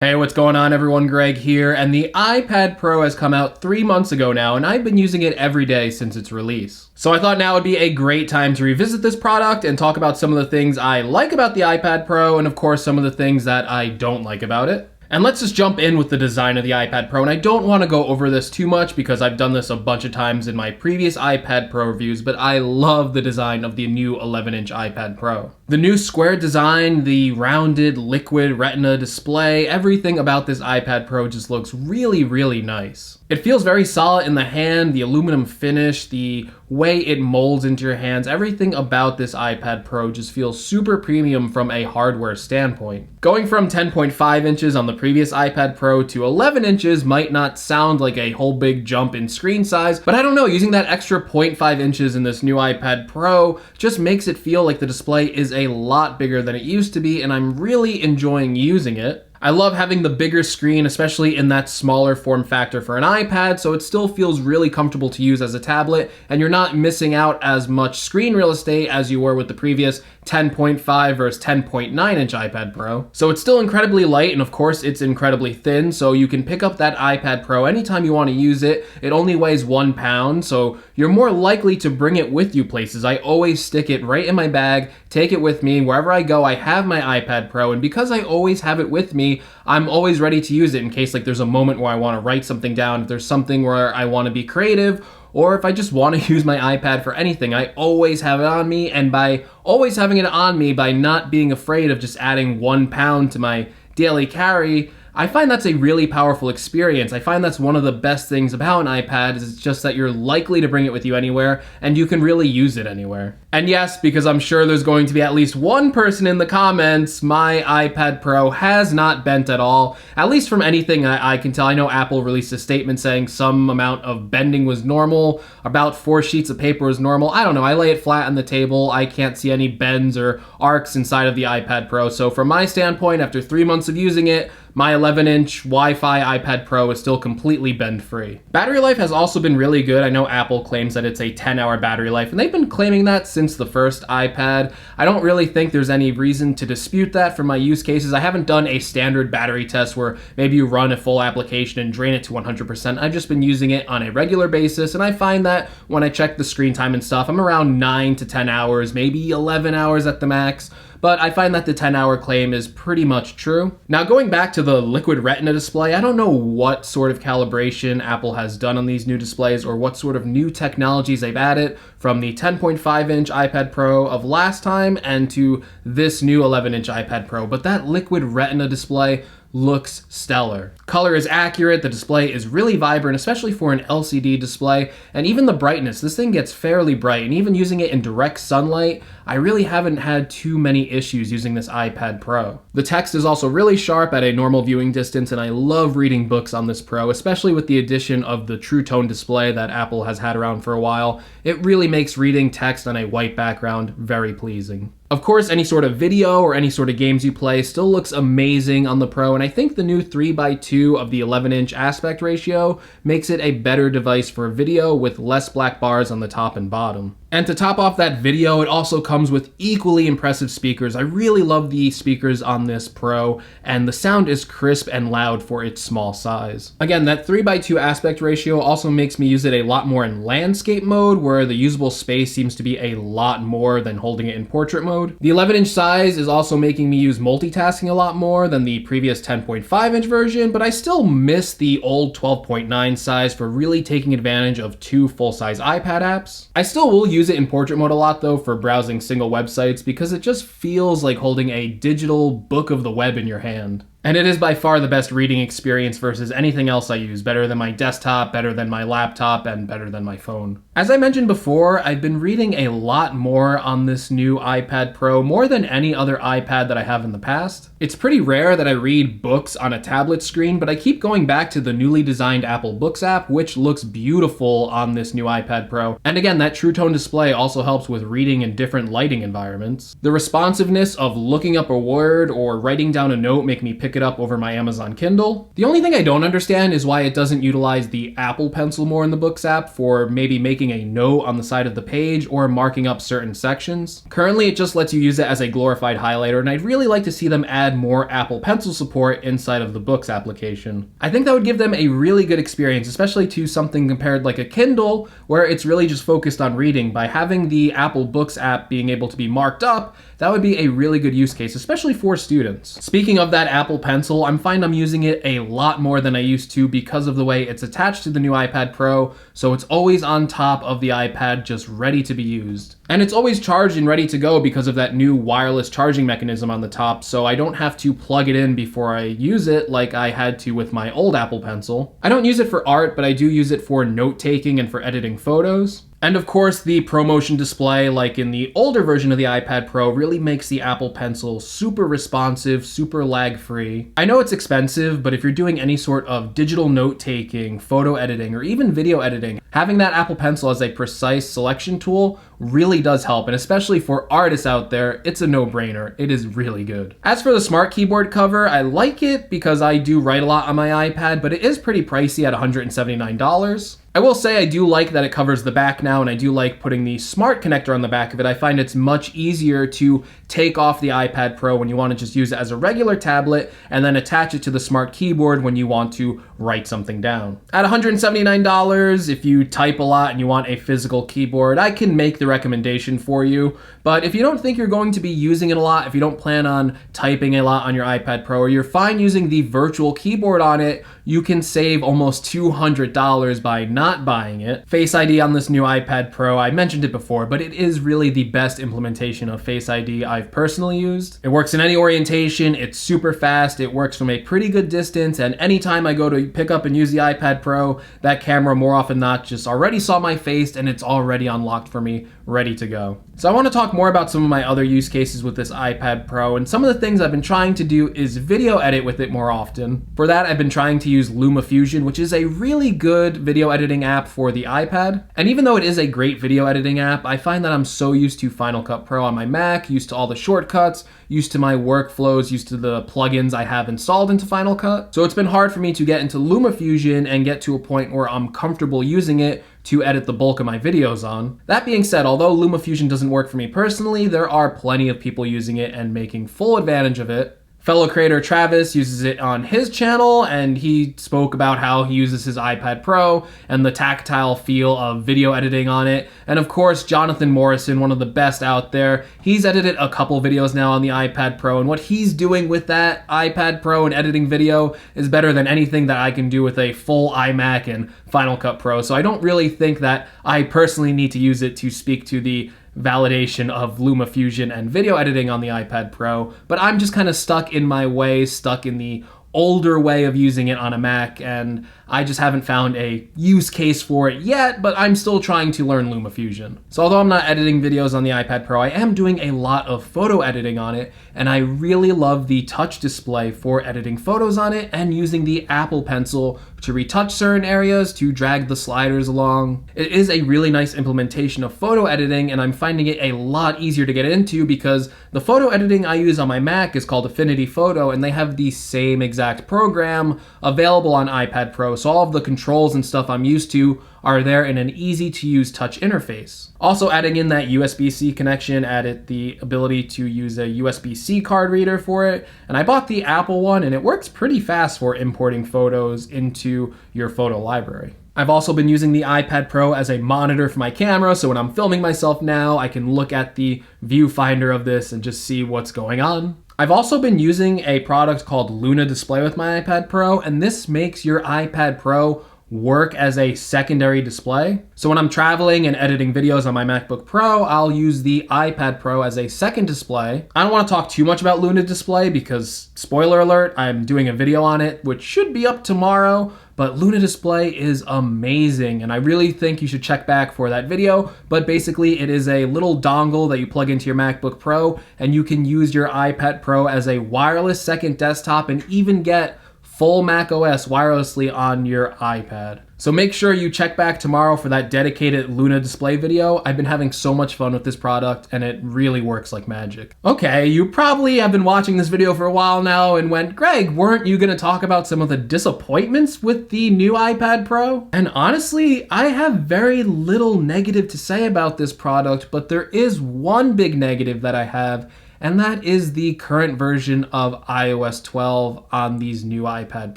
Hey, what's going on everyone? Greg here, and the iPad Pro has come out 3 months ago now, and I've been using it every day since its release. So I thought now would be a great time to revisit this product and talk about some of the things I like about the iPad Pro, and of course some of the things that I don't like about it. And let's just jump in with the design of the iPad Pro, and I don't want to go over this too much because I've done this a bunch of times in my previous iPad Pro reviews, but I love the design of the new 11-inch iPad Pro. The new square design, the rounded liquid retina display, everything about this iPad Pro just looks really, really nice. It feels very solid in the hand, the aluminum finish, the way it molds into your hands, everything about this iPad Pro just feels super premium from a hardware standpoint. Going from 10.5 inches on the previous iPad Pro to 11 inches might not sound like a whole big jump in screen size, but I don't know, using that extra 0.5 inches in this new iPad Pro just makes it feel like the display is a lot bigger than it used to be, and I'm really enjoying using it. I love having the bigger screen, especially in that smaller form factor for an iPad, so it still feels really comfortable to use as a tablet, and you're not missing out as much screen real estate as you were with the previous 10.5 versus 10.9 inch iPad Pro. So it's still incredibly light, and of course it's incredibly thin, so you can pick up that iPad Pro anytime you want to use it. It only weighs 1 pound, so you're more likely to bring it with you places. I always stick it right in my bag, take it with me. Wherever I go, I have my iPad Pro, and because I always have it with me, I'm always ready to use it in case like there's a moment where I want to write something down, if there's something where I want to be creative, or if I just want to use my iPad for anything. I always have it on me, and by always having it on me, by not being afraid of just adding 1 pound to my daily carry, I find that's a really powerful experience. I find that's one of the best things about an iPad, is it's just that you're likely to bring it with you anywhere, and you can really use it anywhere. And yes, because I'm sure there's going to be at least one person in the comments, my iPad Pro has not bent at all, at least from anything I can tell. I know Apple released a statement saying some amount of bending was normal, about 4 sheets of paper was normal. I don't know, I lay it flat on the table, I can't see any bends or arcs inside of the iPad Pro, so from my standpoint, after 3 months of using it, my 11-inch Wi-Fi iPad Pro is still completely bend-free. Battery life has also been really good. I know Apple claims that it's a 10-hour battery life, and they've been claiming that since the first iPad. I don't really think there's any reason to dispute that for my use cases. I haven't done a standard battery test where maybe you run a full application and drain it to 100%. I've just been using it on a regular basis, and I find that when I check the screen time and stuff, I'm around 9 to 10 hours, maybe 11 hours at the max. But I find that the 10-hour claim is pretty much true. Now, going back to the liquid retina display, I don't know what sort of calibration Apple has done on these new displays or what sort of new technologies they've added from the 10.5-inch iPad Pro of last time and to this new 11-inch iPad Pro, but that liquid retina display looks stellar. Color is accurate, the display is really vibrant, especially for an LCD display, and even the brightness, this thing gets fairly bright, and even using it in direct sunlight, I really haven't had too many issues using this iPad Pro. The text is also really sharp at a normal viewing distance, and I love reading books on this Pro, especially with the addition of the True Tone display that Apple has had around for a while. It really makes reading text on a white background very pleasing. Of course, any sort of video or any sort of games you play still looks amazing on the Pro, and I think the new 3:2 of the 11-inch aspect ratio makes it a better device for video with less black bars on the top and bottom. And to top off that video, it also comes with equally impressive speakers. I really love the speakers on this Pro, and the sound is crisp and loud for its small size. Again, that 3:2 aspect ratio also makes me use it a lot more in landscape mode, where the usable space seems to be a lot more than holding it in portrait mode. The 11-inch size is also making me use multitasking a lot more than the previous 10.5-inch version, but I still miss the old 12.9 size for really taking advantage of 2 full-size iPad apps. I still will use it in portrait mode a lot though for browsing single websites because it just feels like holding a digital book of the web in your hand. And it is by far the best reading experience versus anything else I use, better than my desktop, better than my laptop, and better than my phone. As I mentioned before, I've been reading a lot more on this new iPad Pro, more than any other iPad that I have in the past. It's pretty rare that I read books on a tablet screen, but I keep going back to the newly designed Apple Books app, which looks beautiful on this new iPad Pro. And again, that True Tone display also helps with reading in different lighting environments. The responsiveness of looking up a word or writing down a note make me pick it it up over my Amazon Kindle. The only thing I don't understand is why it doesn't utilize the Apple Pencil more in the Books app for maybe making a note on the side of the page or marking up certain sections. Currently, it just lets you use it as a glorified highlighter, and I'd really like to see them add more Apple Pencil support inside of the Books application. I think that would give them a really good experience, especially to something compared like a Kindle, where it's really just focused on reading. By having the Apple Books app being able to be marked up, that would be a really good use case, especially for students. Speaking of that Apple Pencil, I'm using it a lot more than I used to because of the way it's attached to the new iPad Pro, so it's always on top of the iPad, just ready to be used. And it's always charged and ready to go because of that new wireless charging mechanism on the top, so I don't have to plug it in before I use it like I had to with my old Apple Pencil. I don't use it for art, but I do use it for note-taking and for editing photos. And of course, the ProMotion display, like in the older version of the iPad Pro, really makes the Apple Pencil super responsive, super lag-free. I know it's expensive, but if you're doing any sort of digital note-taking, photo editing, or even video editing, having that Apple Pencil as a precise selection tool really does help, and especially for artists out there, it's a no-brainer. It is really good. As for the Smart Keyboard cover, I like it because I do write a lot on my iPad, but it is pretty pricey at $179. I will say I do like that it covers the back now, and I do like putting the smart connector on the back of it. I find it's much easier to take off the iPad Pro when you want to just use it as a regular tablet and then attach it to the smart keyboard when you want to write something down. At $179, if you type a lot and you want a physical keyboard, I can make the recommendation for you. But if you don't think you're going to be using it a lot, if you don't plan on typing a lot on your iPad Pro, or you're fine using the virtual keyboard on it, you can save almost $200 by not buying it. Face ID on this new iPad Pro, I mentioned it before, but it is really the best implementation of Face ID I've personally used. It works in any orientation, it's super fast, it works from a pretty good distance, and anytime I go to pick up and use the iPad Pro, that camera more often than not just already saw my face and it's already unlocked for me, ready to go. So I want to talk more about some of my other use cases with this iPad Pro, and some of the things I've been trying to do is video edit with it more often. For that, I've been trying to use LumaFusion, which is a really good video editing app for the iPad. And even though it is a great video editing app, I find that I'm so used to Final Cut Pro on my Mac, used to all the shortcuts, used to my workflows, used to the plugins I have installed into Final Cut. So it's been hard for me to get into LumaFusion and get to a point where I'm comfortable using it to edit the bulk of my videos on. That being said, although LumaFusion doesn't work for me personally, there are plenty of people using it and making full advantage of it. Fellow creator Travis uses it on his channel, and he spoke about how he uses his iPad Pro and the tactile feel of video editing on it. And of course, Jonathan Morrison, one of the best out there, he's edited a couple videos now on the iPad Pro, and what he's doing with that iPad Pro and editing video is better than anything that I can do with a full iMac and Final Cut Pro. So I don't really think that I personally need to use it to speak to the validation of LumaFusion and video editing on the iPad Pro, but I'm just kind of stuck in my way, stuck in the older way of using it on a Mac, and I just haven't found a use case for it yet, but I'm still trying to learn LumaFusion. So although I'm not editing videos on the iPad Pro, I am doing a lot of photo editing on it, and I really love the touch display for editing photos on it and using the Apple Pencil to retouch certain areas, to drag the sliders along. It is a really nice implementation of photo editing, and I'm finding it a lot easier to get into because the photo editing I use on my Mac is called Affinity Photo, and they have the same exact program available on iPad Pro. So all of the controls and stuff I'm used to are there in an easy to use touch interface. Also adding in that USB-C connection added the ability to use a USB-C card reader for it. And I bought the Apple one, and it works pretty fast for importing photos into your photo library. I've also been using the iPad Pro as a monitor for my camera, so when I'm filming myself now, I can look at the viewfinder of this and just see what's going on. I've also been using a product called Luna Display with my iPad Pro, and this makes your iPad Pro work as a secondary display. So when I'm traveling and editing videos on my MacBook Pro, I'll use the iPad Pro as a second display. I don't want to talk too much about Luna Display because, spoiler alert, I'm doing a video on it, which should be up tomorrow, but Luna Display is amazing, and I really think you should check back for that video. But basically, it is a little dongle that you plug into your MacBook Pro, and you can use your iPad Pro as a wireless second desktop and even get full Mac OS wirelessly on your iPad. So make sure you check back tomorrow for that dedicated Luna display video. I've been having so much fun with this product and it really works like magic. Okay, you probably have been watching this video for a while now and went, Greg, weren't you gonna talk about some of the disappointments with the new iPad Pro? And honestly, I have very little negative to say about this product, but there is one big negative that I have, and that is the current version of iOS 12 on these new iPad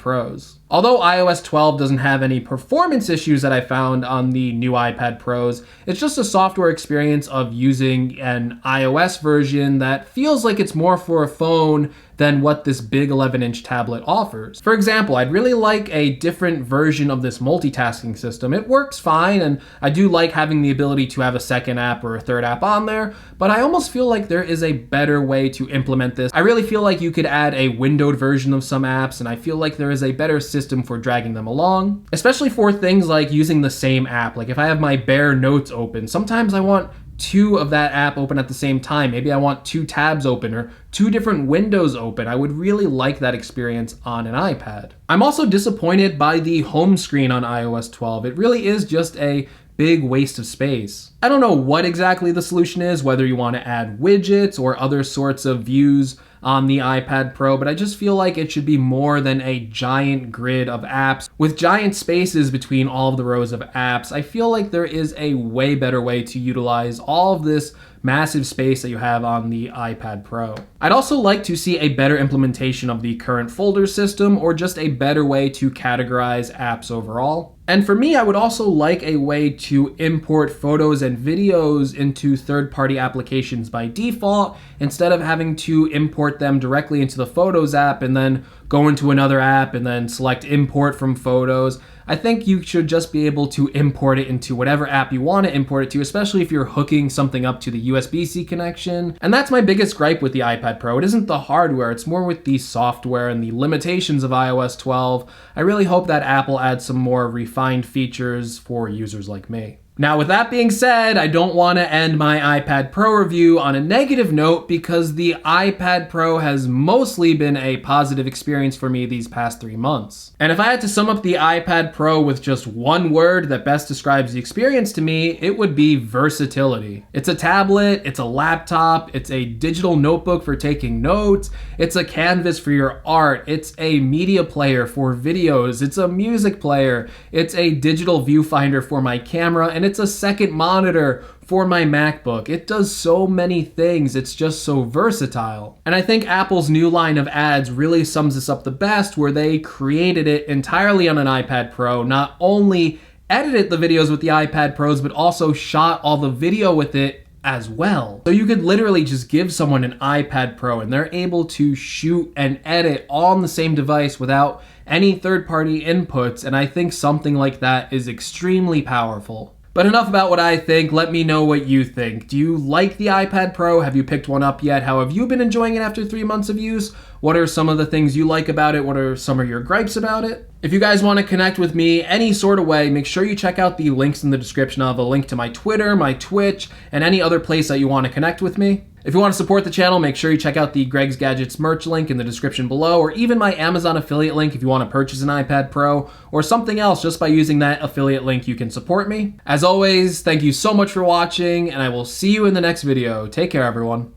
Pros. Although iOS 12 doesn't have any performance issues that I found on the new iPad Pros, it's just a software experience of using an iOS version that feels like it's more for a phone than what this big 11-inch tablet offers. For example, I'd really like a different version of this multitasking system. It works fine, and I do like having the ability to have a second app or a third app on there, but I almost feel like there is a better way to implement this. I really feel like you could add a windowed version of some apps, and I feel like there is a better system for dragging them along, especially for things like using the same app. Like if I have my Bear Notes open, sometimes I want two of that app open at the same time. Maybe I want two tabs open or two different windows open. I would really like that experience on an iPad. I'm also disappointed by the home screen on iOS 12. It really is just a big waste of space. I don't know what exactly the solution is, whether you want to add widgets or other sorts of views on the iPad Pro, but I just feel like it should be more than a giant grid of apps with giant spaces between all of the rows of apps. I feel like there is a way better way to utilize all of this massive space that you have on the iPad Pro. I'd also like to see a better implementation of the current folder system, or just a better way to categorize apps overall. And for me, I would also like a way to import photos and videos into third-party applications by default, instead of having to import them directly into the Photos app and then go into another app and then select import from Photos. I think you should just be able to import it into whatever app you want to import it to, especially if you're hooking something up to the USB-C connection. And that's my biggest gripe with the iPad Pro. It isn't the hardware, it's more with the software and the limitations of iOS 12. I really hope that Apple adds some more refined features for users like me. Now, with that being said, I don't want to end my iPad Pro review on a negative note, because the iPad Pro has mostly been a positive experience for me these past 3 months. And if I had to sum up the iPad Pro with just one word that best describes the experience to me, it would be versatility. It's a tablet, it's a laptop, it's a digital notebook for taking notes, it's a canvas for your art, it's a media player for videos, it's a music player, it's a digital viewfinder for my camera, and it's a second monitor for my MacBook. It does so many things. It's just so versatile. And I think Apple's new line of ads really sums this up the best, where they created it entirely on an iPad Pro, not only edited the videos with the iPad Pros, but also shot all the video with it as well. So you could literally just give someone an iPad Pro and they're able to shoot and edit all on the same device without any third-party inputs, and I think something like that is extremely powerful. But enough about what I think, let me know what you think. Do you like the iPad Pro? Have you picked one up yet? How have you been enjoying it after 3 months of use? What are some of the things you like about it? What are some of your gripes about it? If you guys want to connect with me any sort of way, make sure you check out the links in the description. I'll have a link to my Twitter, my Twitch, and any other place that you want to connect with me. If you want to support the channel, make sure you check out the Greg's Gadgets merch link in the description below, or even my Amazon affiliate link if you want to purchase an iPad Pro or something else. Just by using that affiliate link, you can support me. As always, thank you so much for watching, and I will see you in the next video. Take care, everyone.